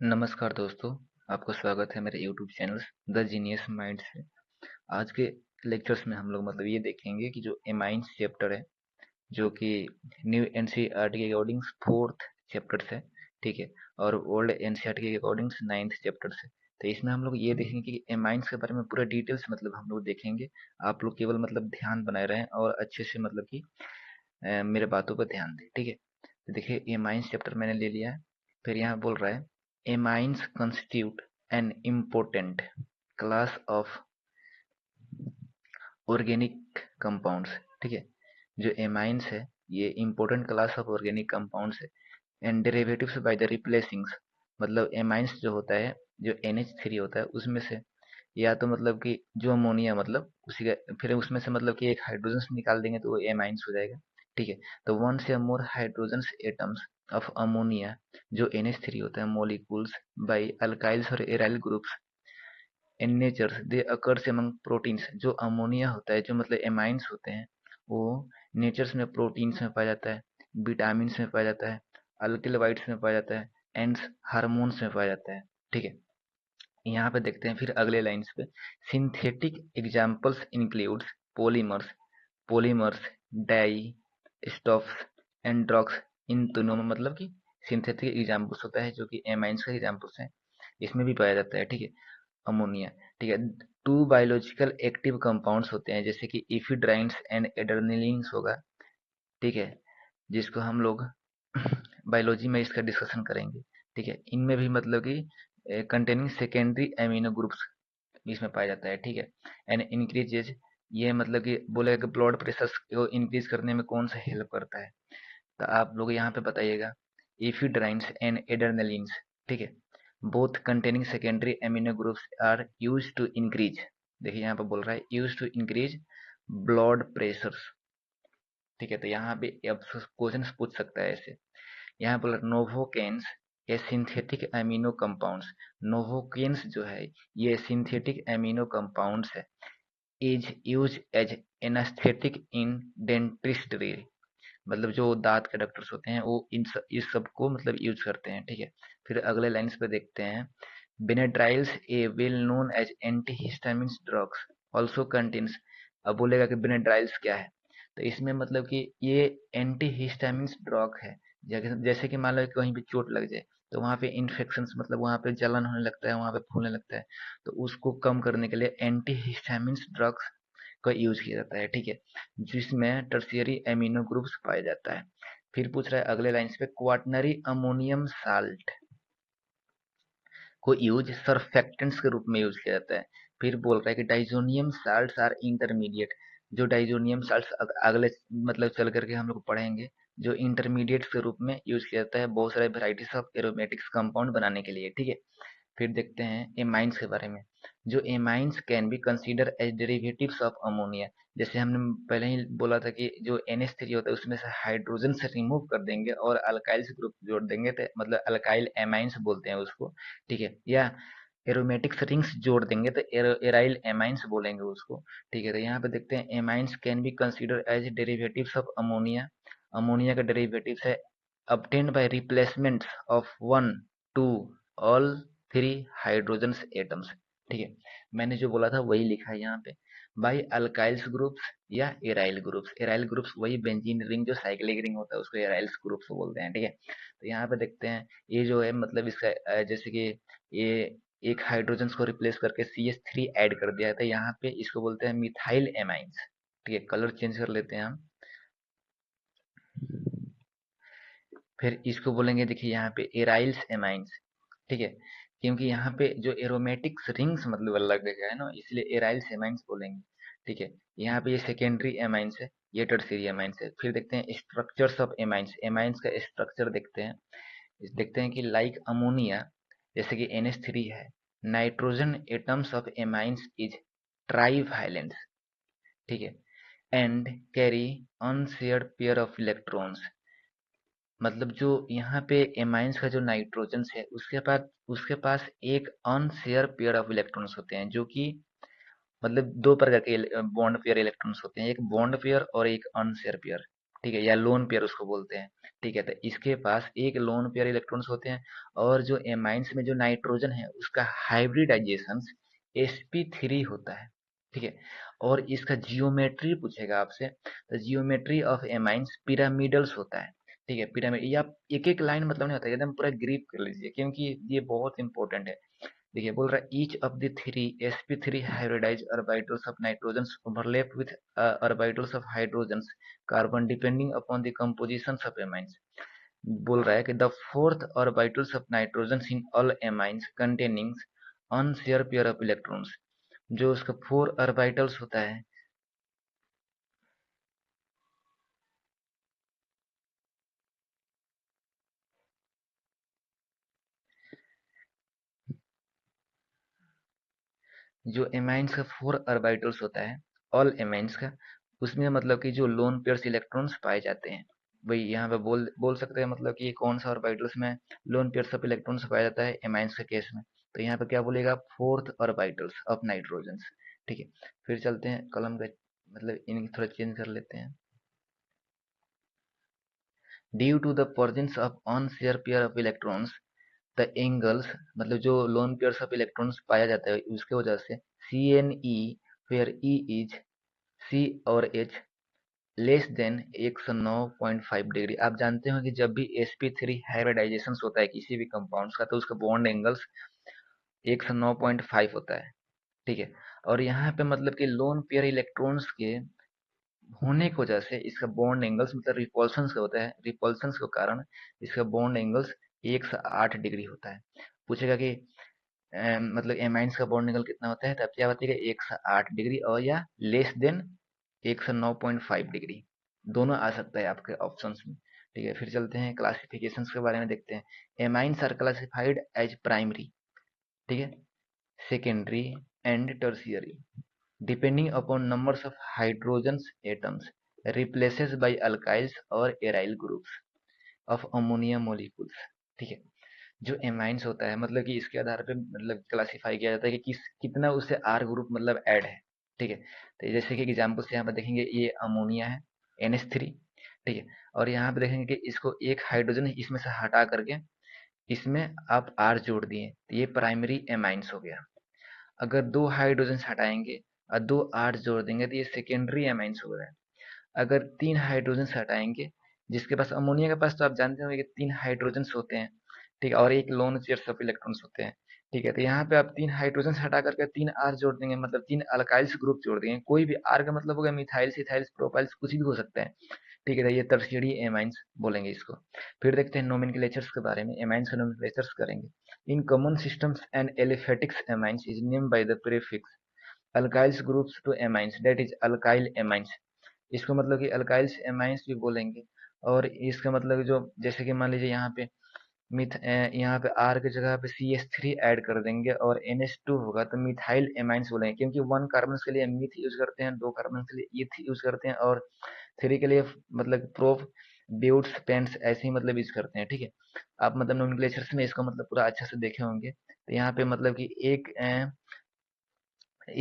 नमस्कार दोस्तों, आपका स्वागत है मेरे YouTube channel the genius mind से। आज के लेक्चर्स में हम लोग मतलब ये देखेंगे कि जो एमाइंस चैप्टर है, जो कि न्यू एनसीईआरटी के अकॉर्डिंग फोर्थ चैप्टर है, ठीक है, और ओल्ड एनसीईआरटी के अकॉर्डिंग नाइन्थ चैप्टर है। तो इसमें हम लोग ये देखेंगे कि एमाइंस के बारे में पूरा डिटेल्स मतलब हम लोग देखेंगे। आप लोग केवल मतलब ध्यान बनाए रहें और अच्छे से मतलब कि मेरे बातों पर ध्यान दें, ठीक है। तो देखिए एमाइंस चैप्टर मैंने ले लिया है। फिर यहाँ बोल रहा है amines constitute an important class of organic compounds, ठीक है। जो एमाइंस है ये important class of organic compounds है एंड डेरिवेटिव्स बाय द रिप्लेसिंग्स। मतलब एमाइंस जो होता है, जो NH3 होता है उसमें से या तो मतलब कि जो अमोनिया मतलब उसी का फिर उसमें से मतलब कि एक हाइड्रोजन निकाल देंगे तो वो एमाइंस हो जाएगा, ठीक है। तो वन से more hydrogen atoms of ammonia जो NH3 होता है मॉलिक्यूल्स बाय अल्काइल्स और aryl groups in nature they occurs among proteins. जो अमोनिया होता है, जो मतलब एमाइंस होते हैं, वो नेचर्स में प्रोटीन्स में पाया जाता है, विटामिन्स में पाया जाता है, अल्किलवाइड्स में पाया जाता है, एंड हार्मोन्स में पाया जाता है, ठीक है। यहाँ पे देखते हैं फिर अगले लाइन्स पे, synthetic examples includes polymers, polymers dye stuffs and drugs. इन तीनों में मतलब कि सिंथेटिक एग्जाम्पल्स होता है जो कि एमाइंस का एग्जाम्पल्स है, इसमें भी पाया जाता है, ठीक है। अमोनिया, ठीक है। टू बायोलॉजिकल एक्टिव कंपाउंड्स होते हैं जैसे कि इफिड्राइंस एंड एड्रेनलिन्स होगा, ठीक है, जिसको हम लोग बायोलॉजी में इसका डिस्कशन करेंगे, ठीक है। इनमें भी मतलब कि कंटेनिंग सेकेंडरी एमिनो ग्रुप्स इसमें पाया जाता है, ठीक है। एंड इंक्रीजेज, ये मतलब कि बोलेगा कि ब्लड प्रेशर को इंक्रीज करने में कौन सा हेल्प करता है, तो आप लोग यहाँ पे बताइएगा इफिड्राइंस एंड एड्रेनलिन्स, ठीक है। Both containing secondary amino groups are use to increase, देखिए यहाँ पे बोल रहा है use to increase blood pressure, ठीक है। तो यहाँ पे अब क्वेश्चन पूछ सकता है ऐसे, यहाँ पर नोवोकेन्स ये सिंथेटिक एमिनो कंपाउंड्स, नोवोकेन्स जो है ये सिंथेटिक एमिनो कंपाउंड्स है, is use as anaesthetic in dentistry. मतलब जो दांत के डॉक्टर्स होते हैं वो इस सब को मतलब यूज करते हैं, ठीक है। फिर अगले लाइन्स पे देखते हैं, Benadryls a well known as antihistamines drugs also contains. अब बोलेगा कि बेनेड्राइल्स क्या है, तो इसमें मतलब कि ये एंटीहिस्टामिन्स ड्रग है। जैसे कि मान लो कि कहीं भी चोट लग जाए तो वहाँ पे इन्फेक्शन मतलब वहाँ पे जलन होने लगता है, वहाँ पे फूलने लगता है, तो उसको कम करने के लिए एंटीहिस्टामिन्स ड्रग्स का यूज किया जाता है, ठीक है, जिसमें टर्शियरी एमिनो ग्रुप्स पाया जाता है। फिर पूछ रहा है अगले लाइन्स पे, क्वाटनरी अमोनियम साल्ट को यूज सर्फेक्टेंट्स के रूप में यूज किया जाता है। फिर बोल रहा है कि डाइजोनियम साल्ट्स आर इंटरमीडिएट, जो डाइजोनियम साल्ट्स अगले मतलब चल करके हम लोग पढ़ेंगे, जो इंटरमीडिएट के रूप में यूज किया जाता है बहुत सारे वेराइटीज ऑफ एरोमेटिक्स कंपाउंड बनाने के लिए, ठीक है। फिर देखते हैं एमाइंस के बारे में, जो amines can be consider as derivatives of ammonia. जैसे हमने पहले ही बोला था कि जो NH3 होता है उसमें से हाइड्रोजन से रिमूव कर देंगे और अल्काइल ग्रुप जोड़ देंगे तो मतलब अल्काइल एमाइंस बोलते हैं उसको, ठीक है। या एरोमेटिक रिंग्स जोड़ देंगे तो एराइल एमाइंस बोलेंगे उसको, ठीक है। तो यहाँ पे देखते हैं amines can be consider as derivatives of ammonia. Ammonia का डेरिवेटिव्स है obtained by replacement of one two all three hydrogen atoms, ठीक है। मैंने जो बोला था वही लिखा है यहाँ पे, बाई अल्काइल्स ग्रुप्स या एराइल ग्रुप्स। एराइल ग्रुप्स वही बेंजीन रिंग जो साइक्लिक रिंग होता है उसको एराइल्स ग्रुप्स बोलते हैं, ठीक है। तो यहाँ पे देखते हैं ये जो है मतलब इसका जैसे कि ये एक हाइड्रोजन को रिप्लेस करके CH3 ऐड कर दिया था, यहाँ पे इसको बोलते हैं मिथाइल एमाइंस, ठीक है। कलर चेंज कर लेते हैं हम, फिर इसको बोलेंगे देखिए यहाँ पे एराइल्स एमाइंस, ठीक है। क्योंकि यहाँ पे जो एरोमेटिक्स रिंग्स मतलब अलग गया है ना, इसलिए एराइल्स एमाइंस बोलेंगे, ठीक है। यहाँ पे ये सेकेंडरी एमाइंस है, ये टर्शियरी एमाइंस है। फिर देखते हैं स्ट्रक्चर्स ऑफ एमाइंस, एमाइंस का स्ट्रक्चर देखते हैं। देखते हैं कि लाइक अमोनिया, जैसे कि NH3 है, nitrogen atoms of amines is trivalence, ठीक है, and carry unshared pair of electrons. मतलब जो यहाँ पे एमाइंस का जो नाइट्रोजन है उसके पास एक अनशेयर पेयर ऑफ इलेक्ट्रॉन्स होते हैं, जो कि मतलब दो प्रकार के बॉन्ड पेयर इलेक्ट्रॉन्स होते हैं, एक बॉन्ड पेयर और एक अनशेयर पेयर, ठीक है, या लोन पेयर उसको बोलते हैं। ठीक है, तो इसके पास एक लोन पेयर इलेक्ट्रॉन्स होते हैं, और जो एमाइंस में जो नाइट्रोजन है उसका हाइब्रिडाइजेशन sp3 होता है। ठीक है, और इसका जियोमेट्री पूछेगा आपसे, तो जियोमेट्री ऑफ एमाइंस पिरामिडल्स होता है। ठीक है, पिरामिड, ये आप एक एक लाइन मतलब नहीं होता, एकदम पूरा ग्रिप कर लीजिए, क्योंकि ये बहुत इंपॉर्टेंट है। देखिए, बोल रहा है each of the three sp3 hybridise orbitals of nitrogens overlap with orbitals of hydrogens carbon depending upon the composition of amines. बोल रहा है कि the fourth orbitals of nitrogen in all amines containing unshare pair of electrons. जो उसका 4 orbitals होता है, जो amines का 4 ऑर्बिटल्स होता है, ऑल एमाइंस का, उसमें मतलब कि जो लोन पेयर्स इलेक्ट्रॉन्स पाए जाते हैं, वही यहाँ पे बोल बोल सकते हैं, मतलब कि कौन सा ऑर्बिटल्स में लोन पेयर्स ऑफ इलेक्ट्रॉन्स पाया जाता है एमाइंस के केस में। तो यहाँ पे क्या बोलेगा, फोर्थ ऑर्बिटल्स ऑफ नाइट्रोजन। ठीक है, फिर चलते हैं कलम का, मतलब इनकी थोड़ा चेंज कर लेते हैं। Due to the presence of unshare pair of electrons, the angles, मतलब जो लोन पेयर्स ऑफ इलेक्ट्रॉन्स पाया जाता है उसके वजह से C N E, where E is C और एच लेस देन 109.5 डिग्री। आप जानते हो कि जब भी sp3 हाइब्रिडाइजेशन होता है किसी भी कंपाउंड्स का, तो उसका बॉन्ड एंगल्स 109.5 होता है। ठीक है, और यहाँ पे मतलब कि लोन पेयर इलेक्ट्रॉन्स के होने की वजह से इसका बॉन्ड एंगल्स, मतलब रिपल्शन का होता है, रिपल्शन के कारण इसका बॉन्ड एंगल्स 108 डिग्री होता है। पूछेगा कि मतलब एमाइंस का बॉन्ड एंगल कितना होता है, तब क्या बताइएगा, 108 डिग्री, और या लेस देन 109.5 डिग्री, दोनों आ सकता है आपके ऑप्शंस में। ठीक है, फिर चलते हैं क्लासिफिकेशंस के बारे में देखते हैं। Amines are classified as primary, ठीक है, secondary and tertiary depending upon numbers of hydrogen atoms replaces by alkyls और aryl groups of ammonia molecules. ठीक है, जो एमाइंस होता है, मतलब कि इसके आधार पे मतलब क्लासिफाई किया जाता है कि किस कितना उससे आर ग्रुप मतलब ऐड है। ठीक है, तो जैसे कि एग्जाम्पल से यहाँ पे देखेंगे, ये अमोनिया है, NH3। ठीक है, और यहाँ पे देखेंगे कि इसको एक हाइड्रोजन इसमें से हटा करके इसमें आप आर जोड़ दिए, तो ये प्राइमरी एमाइंस हो गया। अगर दो हाइड्रोजन हटाएंगे और दो आर जोड़ देंगे, तो ये सेकेंडरी एमाइंस हो गया। अगर तीन हाइड्रोजन हटाएंगे, जिसके पास अमोनिया के पास तो आप जानते होंगे कि तीन हाइड्रोजन होते हैं, ठीक है, और एक लोन पेयर ऑफ इलेक्ट्रॉन्स होते हैं। ठीक है, तो यहाँ पे आप तीन हाइड्रोजन हटा करके तीन आर जोड़ देंगे, मतलब तीन अल्काइल्स ग्रुप जोड़ देंगे, कोई भी आर का मतलब होगा मिथाइल्स, इथाइल्स, प्रोपाइल्स, कुछ भी हो सकता है। ठीक है, तो ये टर्शियरी एमाइंस बोलेंगे इसको। फिर देखते हैं नोमेनक्लेचर्स के बारे में, एमाइंस के नोमेनक्लेचर्स करेंगे। In common systems and aliphatics amines is named by the prefix alkyls groups to amines, that is alkyl amines. इसको मतलब कि अल्काइल्स एमाइंस भी बोलेंगे। और इसका मतलब जो, जैसे कि मान लीजिए यहाँ पे यहाँ पे आर की जगह पे CH3 ऐड कर देंगे और NH2 होगा, तो मिथाइल एमाइंस बोलेंगे, क्योंकि 1 कार्बन के लिए मिथ यूज करते हैं, 2 कार्बन के लिए ईथ यूज करते हैं, और 3 के लिए मतलब प्रोप, ब्यूट्स, पेंट्स ऐसे ही मतलब यूज करते हैं। ठीक है, आप मतलब नोमेनक्लेचर्स में इसको मतलब पूरा अच्छे से देखे होंगे। तो यहाँ पे मतलब कि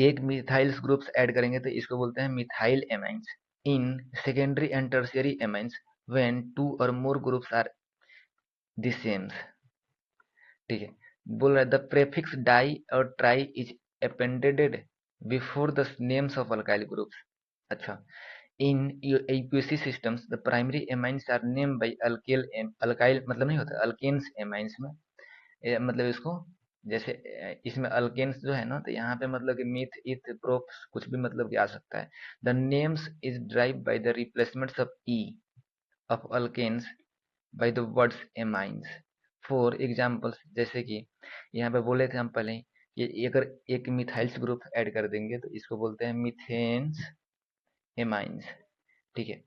एक मिथाइल्स ग्रुप्स ऐड करेंगे तो इसको बोलते हैं methyl amines. In secondary and tertiary amines, when two और more groups are the same. ठीक है, बोल रहा है द प्रेफिक्स डाई और tri is appended before the names of alkyl groups. अच्छा, in UPSC systems the primary amines are name by alkyl, alkyl मतलब नहीं होता, अल्केन्स एमाइंस में मतलब इसको, जैसे इसमें अल्केन्स जो है ना, तो यहाँ पे मतलब कि मीथ, इथ, प्रोप कुछ भी मतलब कि आ सकता है। The names is drive by the replacements of E of alkanes by the words amines. For examples, जैसे कि यहाँ पे बोले थे हम पहले ही, ये अगर एक मिथाइल्स ग्रुप ऐड कर देंगे तो इसको बोलते हैं मीथेन्स एमाइंस। ठीक है,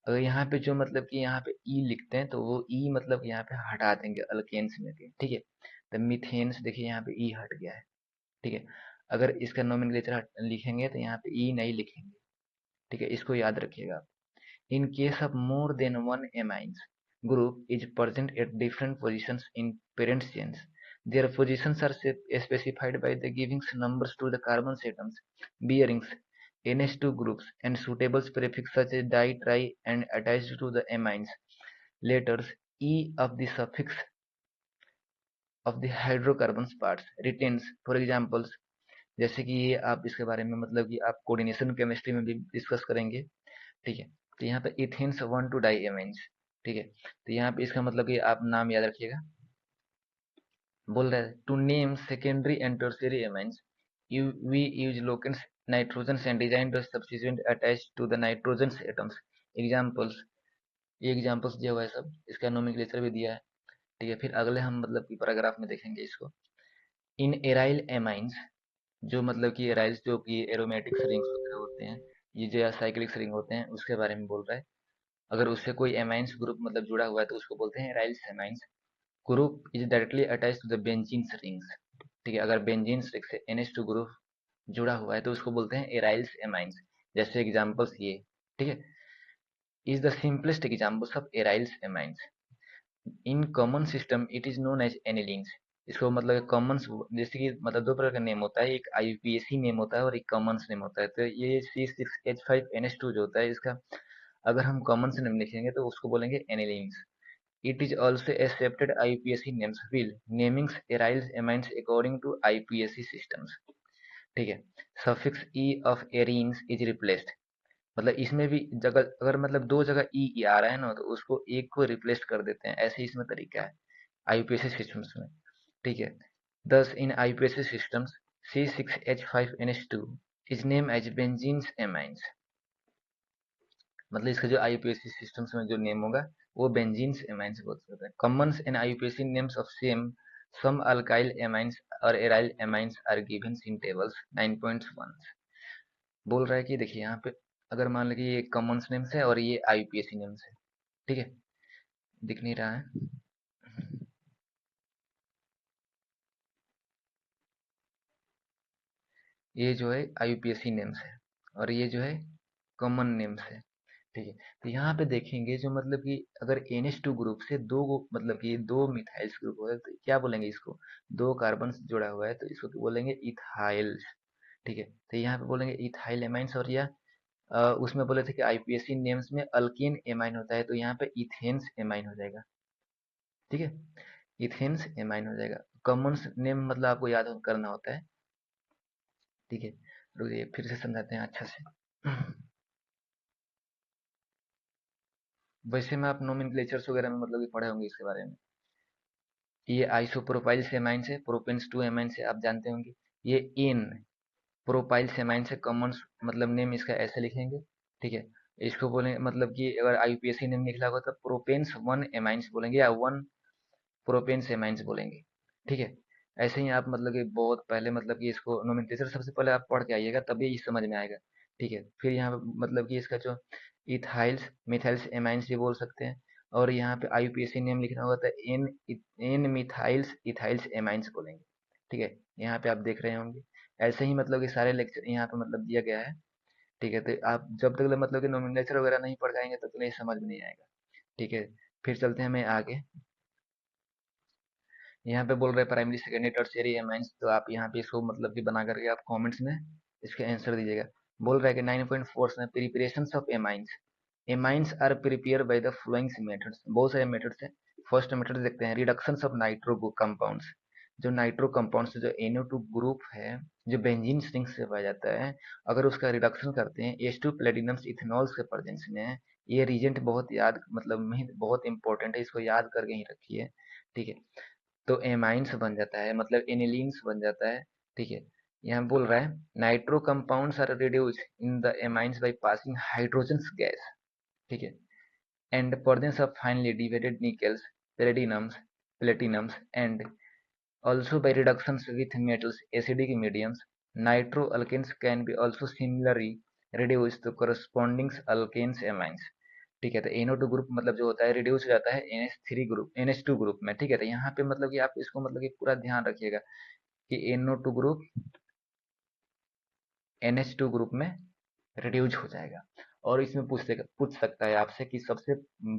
अगर यहाँ पे जो मतलब कि यहाँ पे ई लिखते हैं, तो वो ई मतलब यहाँ पे हटा देंगे अल्केन्स में के। ठीक है, तो मीथेन्स देखिए यहाँ पे ई हट गया है। ठीक है, अगर इसका नोमेनक्लेचर लिखेंगे तो यहाँ पे ई नहीं लिखेंगे। ठीक है, इसको याद रखिएगा। In case of more than one amines group is present at different positions in parent chains, their positions are specified by the giving numbers to the carbon atoms, bearings, NH2 groups and suitable prefix such as di, tri and attached to the amines. Letters E of the suffix of the hydrocarbons parts retains. For examples, जैसे कि ये आप इसके बारे में मतलब कि आप कोऑर्डिनेशन केमिस्ट्री में भी डिस्कस करेंगे, ठीक है। तो यहाँ पे इथेन्स 1,2 डाई एमाइंस, ठीक है। तो यहाँ पे इसका मतलब कि आप नाम याद रखिएगा। बोल रहा है to name secondary and tertiary amines we use locants nitrogen and design the substituent attached to the nitrogen atoms. Examples, ये एग्जांपल्स दिया हुआ है सब, इसका नोमेनक्लेचर भी दिया है, ठीक है। फिर अगले हम मतलब कि पैराग्राफ में देखेंगे इसको। इन एराइल एमाइंस, जो मतलब कि एराइल्स जो कि एरोमेटिक रिंग्स वगैरह होते हैं, ये जो साइक्लिक रिंग होते हैं उसके बारे में बोल रहा है। अगर उससे कोई एमाइंस ग्रुप मतलब जुड़ा हुआ है तो उसको बोलते हैं aryls amines. Group is directly attached to the benzene rings, ठीक है। अगर बेंजीन रिंग से NH2 ग्रुप जुड़ा हुआ है तो उसको बोलते हैं एराइल्स एमाइंस। जैसे एग्जांपल्स ये, ठीक है। Is the simplest examples of aryls amines. In common system it is known as anilines. इसको मतलब कॉमन, जैसे कि मतलब दो प्रकार का नेम होता है, एक IUPAC नेम होता है और एक कॉमन नेम होता है। तो ये C6H5NH2 जो होता है इसका अगर हम कॉमन से नेम लिखेंगे तो उसको बोलेंगे एनिलीन्स। It is also accepted IUPAC names will namings aryls amines according to IUPAC systems, ठीक है। Suffix E of arenes is replaced, मतलब इसमें भी जगह अगर मतलब दो जगह ई आ रहा है ना तो उसको एक को रिप्लेस कर देते हैं, ऐसे इसमें तरीका है IUPAC सिस्टम्स में, ठीक है। Thus in IUPAC systems C6H5NH2 is named as benzene amines, मतलब इसका जो IUPAC सिस्टम्स में जो नेम होगा वो बेंजीन्स एमाइंस बोल सकते हैं। Common and IUPAC names of same some alkyl amines और aryl amines are given in tables 9.1। बोल रहा है कि देखिए यहाँ पे अगर मान लीजिए ये कॉमन नेम्स है और ये IUPAC नेम्स है, ठीक है। दिख नहीं रहा है, ये जो है IUPAC नेम्स है और ये जो है कॉमन नेम्स है, ठीक है। तो यहाँ पे देखेंगे जो मतलब कि अगर NH2 ग्रुप से मतलब कि दो मिथाइल्स ग्रुप हो तो क्या बोलेंगे इसको, दो कार्बन जुड़ा हुआ है तो इसको बोलेंगे इथाइल्स, ठीक है। तो यहाँ पे बोलेंगे इथाइल एमाइंस और या उसमें बोले थे कि IUPAC नेम्स में अल्केन एमाइन होता है तो यहाँ पे इथेन्स एमाइन हो जाएगा, ठीक है। इथेन्स एमाइन हो जाएगा। कॉमन नेम मतलब आपको याद करना होता है, ठीक है। रुकिए फिर से समझाते हैं अच्छा से। वैसे में आप नोमेनक्लेचर्स वगैरह में मतलब कि पढ़े होंगे इसके बारे में। ये आइसोप्रोपाइल सेमाइंस है, प्रोपेंस 2 एमाइंस है, आप जानते होंगे। ये इन प्रोपाइल सेमाइंस है, कॉमन मतलब नेम इसका ऐसे लिखेंगे, ठीक है। इसको बोले मतलब कि अगर IUPAC नेम निकला होगा तो प्रोपेंस 1 एमाइंस बोलेंगे या 1 प्रोपेंस एमाइंस बोलेंगे, ठीक है। ऐसे ही आप मतलब कि बहुत पहले मतलब कि इसको नोमेनक्लेचर सबसे पहले आप पढ़ के आइएगा तभी ये समझ में आएगा, ठीक है। फिर यहाँ पे मतलब कि इसका जो इथाइल्स मिथाइल्स एमाइंस भी बोल सकते हैं और यहाँ पे IUPAC नेम लिखना होगा तो एन एन मिथाइल्स इथाइल्स एमाइंस बोलेंगे, ठीक है। यहाँ पे आप देख रहे होंगे ऐसे ही मतलब कि सारे लेक्चर यहाँ पे मतलब दिया गया है, ठीक है। तो आप जब तक मतलब कि नोमेनक्लेचर वगैरह नहीं पढ़ जाएंगे तब तक ये समझ में नहीं आएगा, ठीक है। फिर चलते हैं हमें आगे। यहाँ पे बोल रहे हैं प्राइमरी सेकेंडरी टर्शियरी एमाइंस, तो आप यहाँ पे इसको मतलब कि बना करके आप कमेंट्स में इसके आंसर दीजिएगा। बोल रहा है कि 9.4 में preparations of amines. Amines are prepare by the following methods, बहुत सारे मेथड्स हैं। फर्स्ट मेथड देखते हैं, रिडक्शंस ऑफ नाइट्रो कंपाउंड्स। जो नाइट्रो कंपाउंड्स जो NO2 ग्रुप है जो बेंजीन रिंग से पाया जाता है, अगर उसका रिडक्शन करते हैं H2 प्लेटिनम्स इथेनॉल्स के प्रेजेंस में, ये रीजेंट बहुत याद मतलब बहुत इंपॉर्टेंट है, इसको याद करके ही रखिए, ठीक है। तो एमाइन्स बन जाता है मतलब एनिलीन्स बन जाता है, ठीक है। यहाँ बोल रहा है nitro compounds are reduced in the amines by passing hydrogen gas, ठीक है, and presence of finely divided nickels, platinums and also by reductions with metals acidic mediums. Nitroalkanes can be also similarly reduced to corresponding alkanes amines, ठीक है। तो NO2 group मतलब जो होता है reduce हो जाता है NH3 ग्रुप NH2 ग्रुप में, ठीक है। तो यहाँ पे मतलब कि आप इसको मतलब कि पूरा ध्यान रखिएगा कि NO2 ग्रुप NH2 ग्रुप में रिड्यूस हो जाएगा और इसमें पूछ सकता है आपसे कि सबसे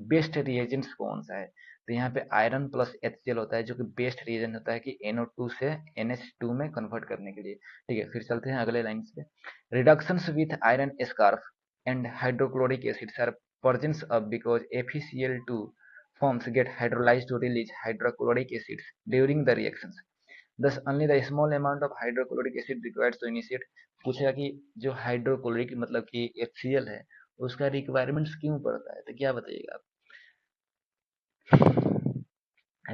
बेस्ट रिएजेंट्स कौन सा है। तो यहाँ पे आयरन प्लस HCl होता है जो कि बेस्ट रिएजेंट होता है कि NO2 से NH2 में कन्वर्ट करने के लिए। ठीक है, फिर चलते हैं अगले लाइन पे। Reductions with iron scrap and hydrochloric acids are presents up because FeCl2 forms get hydrolyzed to release hydrochloric acids during the reactions. Thus, only the small amount of hydrochloric acid required to initiate। पूछेगा कि जो hydrochloric मतलब कि HCl है उसका requirements क्यों पड़ता है, तो क्या बताइएगा आप।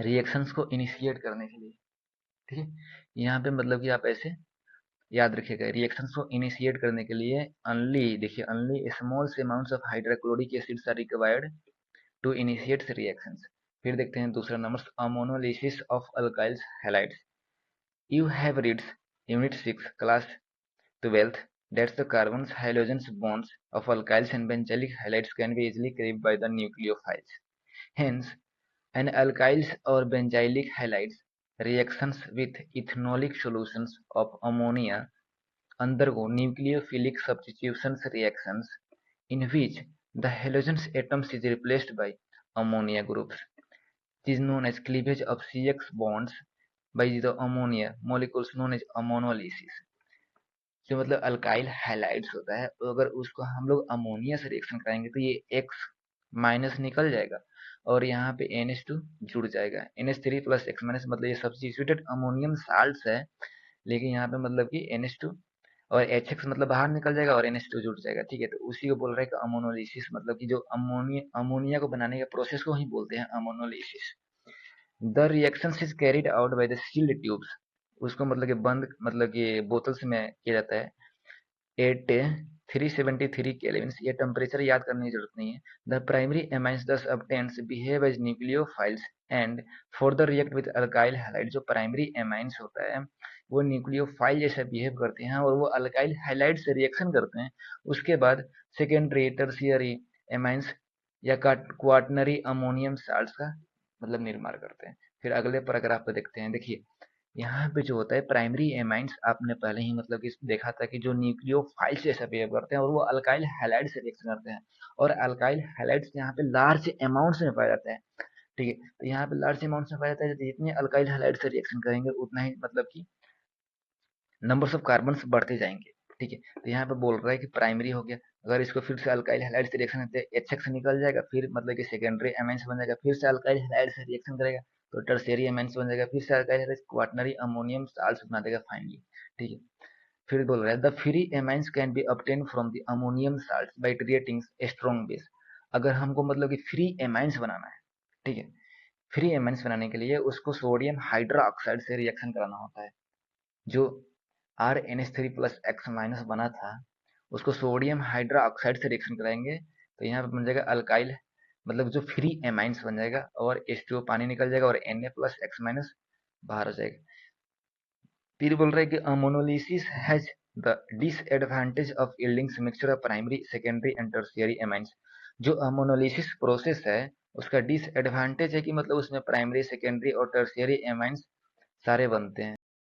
रिएक्शंस को इनिशिएट करने के लिए। ठीक है, यहाँ पे मतलब कि आप ऐसे याद रखिएगा, रिएक्शंस को इनिशिएट करने के लिए ओनली, देखिए ओनली स्मॉल से amounts of hydrochloric acids are required to initiate reactions. फिर देखते हैं दूसरा number, ammonolysis of alkyls halides. You have reads unit 6 class 12th that the carbon's halogens bonds of alkyls and benzylic halides can be easily cleaved by the nucleophiles. Hence, an alkyls or benzylic halides reactions with ethanolic solutions of ammonia undergo nucleophilic substitution reactions in which the halogens atoms is replaced by ammonia groups. It is known as cleavage of CX bonds by the ammonia molecules known as ammonolysis। जो मतलब alkyl halides होता है, तो अगर उसको हम लोग ammonia से रिएक्शन कराएंगे तो ये X माइनस निकल जाएगा और यहाँ पे NH2 जुड़ जाएगा। NH3 प्लस X माइनस मतलब ये सब्स्टिट्यूटेड अमोनियम साल्ट्स है, लेकिन यहाँ पे मतलब कि NH2 और HX मतलब बाहर निकल जाएगा और NH2 जुड़ जाएगा। ठीक है, तो उसी को बोल रहा है कि अमोनोलिसिस, मतलब कि जो अमोनिया को बनाने के प्रोसेस को ही बोलते हैं ammonolysis. The reaction is carried out by the sealed tubes, उसको मतलब कि बंद मतलब कि बोतल्स में किया जाता है एट 373 केल्विन। ये टेम्परेचर याद करने की जरूरत नहीं है। द प्राइमरी एमाइंस दस obtains behave as nucleophiles and further react with alkyl halide। जो प्राइमरी एमाइंस होता है वो न्यूक्लियोफाइल जैसे बिहेव करते हैं और वो अल्काइल हाइलाइड से रिएक्शन करते हैं। उसके बाद सेकेंडरी टर्शियरी एमाइंस या क्वाटनरी अमोनियम साल्ट्स का मतलब निर्माण करते हैं। फिर अगले पैराग्राफ पे देखते हैं। देखिए यहाँ पे जो होता है प्राइमरी एमाइंस, आपने पहले ही मतलब कि देखा था कि जो न्यूक्लियोफाइल जैसा बिहेव करते हैं और वो अल्काइल हैलाइड से रिएक्शन करते हैं और अल्काइल हैलाइड्स यहाँ पे लार्ज अमाउंट्स में पाया जाता है। ठीक है, तो यहाँ पे लार्ज अमाउंट्स में पाया जाता है, जितने अल्काइल हैलाइड से रिएक्शन करेंगे उतना ही मतलब कि नंबर्स ऑफ कार्बन बढ़ते जाएंगे। ठीक है, तो यहाँ पे बोल रहा है कि प्राइमरी हो गया, अगर इसको फिर से अल्काइल हैलाइड से रिएक्शन करते हैं HX निकल जाएगा, फिर मतलब कि सेकेंडरी एमाइंस बन जाएगा, फिर से अल्काइल हैलाइड से रिएक्शन करेगा तो टर्शियरी एमाइंस बन जाएगा, फिर से alkyl halide quaternary ammonium salts बना देगा फाइनली। ठीक है, फिर बोल रहा है the free amines can B obtain from the ammonium salts by creating a strong base. अगर हमको मतलब कि फ्री एमाइंस बनाना है, ठीक है, फ्री एमाइंस बनाने के लिए उसको सोडियम हाइड्रा ऑक्साइड से रिएक्शन कराना होता है। जो RNH3 प्लस एक्स माइनस बना था उसको सोडियम हाइड्रा ऑक्साइड से रिएक्शन कराएंगे तो यहाँ पे बन जाएगा अल्काइल, मतलब जो फ्री एमाइंस बन जाएगा और H2O पानी निकल जाएगा और Na प्लस एक्स माइनस बाहर हो जाएगा। फिर बोल रहा है कि ammonolysis has the disadvantage of yielding mixture of primary secondary and tertiary amines. जो अमोनोलिसिस प्रोसेस है उसका डिसएडवांटेज है कि मतलब उसमें प्राइमरी सेकेंडरी और टर्शियरी एमाइंस सारे बनते हैं।